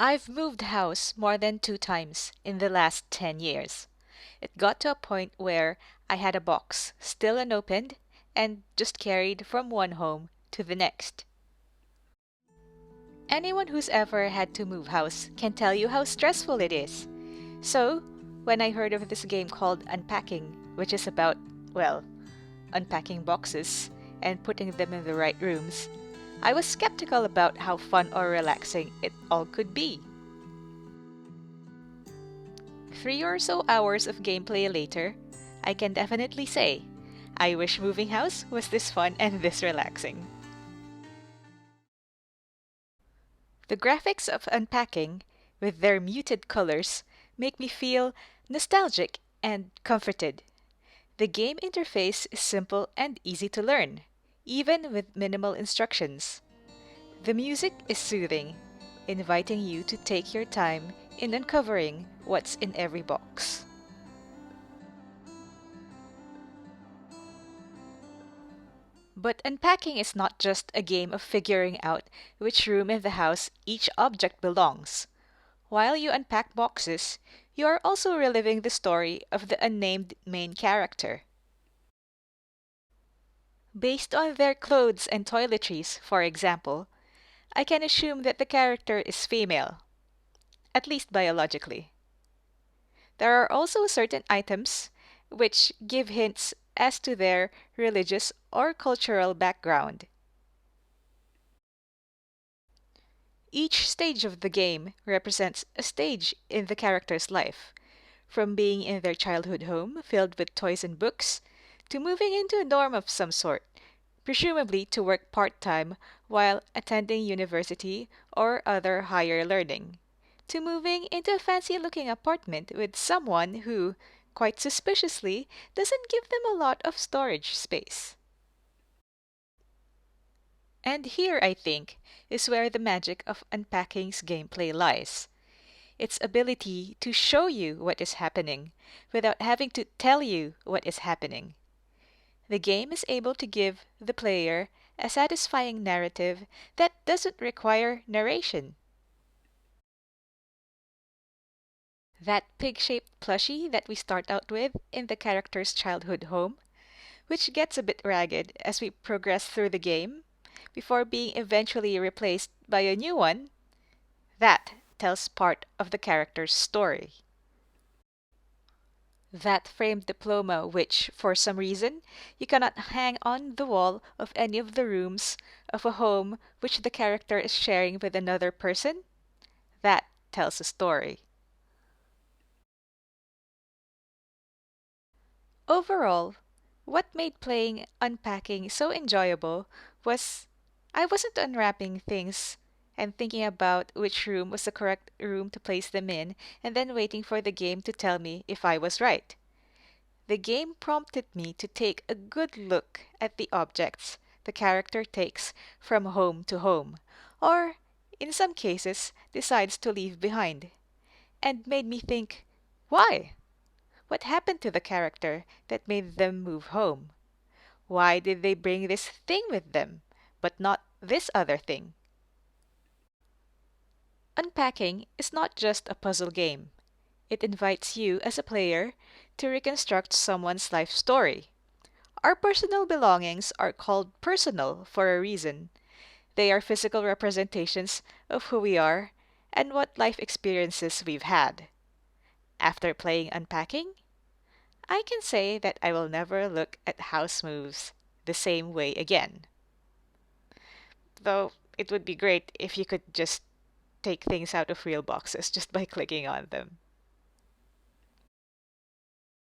I've moved house more than 2 times in the last 10 years. It got to a point where I had a box still unopened and just carried from one home to the next. Anyone who's ever had to move house can tell you how stressful it is. So, when I heard of this game called Unpacking, which is about, well, unpacking boxes and putting them in the right rooms, I was skeptical about how fun or relaxing it all could be. 3 or so hours of gameplay later, I can definitely say, I wish moving house was this fun and this relaxing. The graphics of Unpacking, with their muted colors, make me feel nostalgic and comforted. The game interface is simple and easy to learn, even with minimal instructions. The music is soothing, inviting you to take your time in uncovering what's in every box. But unpacking is not just a game of figuring out which room in the house each object belongs. While you unpack boxes, you are also reliving the story of the unnamed main character. Based on their clothes and toiletries, for example, I can assume that the character is female, at least biologically. There are also certain items which give hints as to their religious or cultural background. Each stage of the game represents a stage in the character's life, from being in their childhood home filled with toys and books, to moving into a dorm of some sort, presumably to work part time while attending university or other higher learning, to moving into a fancy looking apartment with someone who, quite suspiciously, doesn't give them a lot of storage space. And here, I think, is where the magic of Unpacking's gameplay lies. Its ability to show you what is happening without having to tell you what is happening. The game is able to give the player a satisfying narrative that doesn't require narration. That pig shaped plushie that we start out with in the character's childhood home, which gets a bit ragged as we progress through the game, before being eventually replaced by a new one, that tells part of the character's story. That framed diploma, which, for some reason, you cannot hang on the wall of any of the rooms of a home which the character is sharing with another person, that tells a story. Overall, what made playing Unpacking so enjoyable was I wasn't unwrapping things and thinking about which room was the correct room to place them in and then waiting for the game to tell me if I was right. The game prompted me to take a good look at the objects the character takes from home to home, or, in some cases, decides to leave behind, and made me think, why? What happened to the character that made them move home? Why did they bring this thing with them, but not this other thing? Unpacking is not just a puzzle game. It invites you as a player to reconstruct someone's life story. Our personal belongings are called personal for a reason. They are physical representations of who we are and what life experiences we've had. After playing Unpacking, I can say that I will never look at house moves the same way again. Though it would be great if you could just take things out of real boxes just by clicking on them.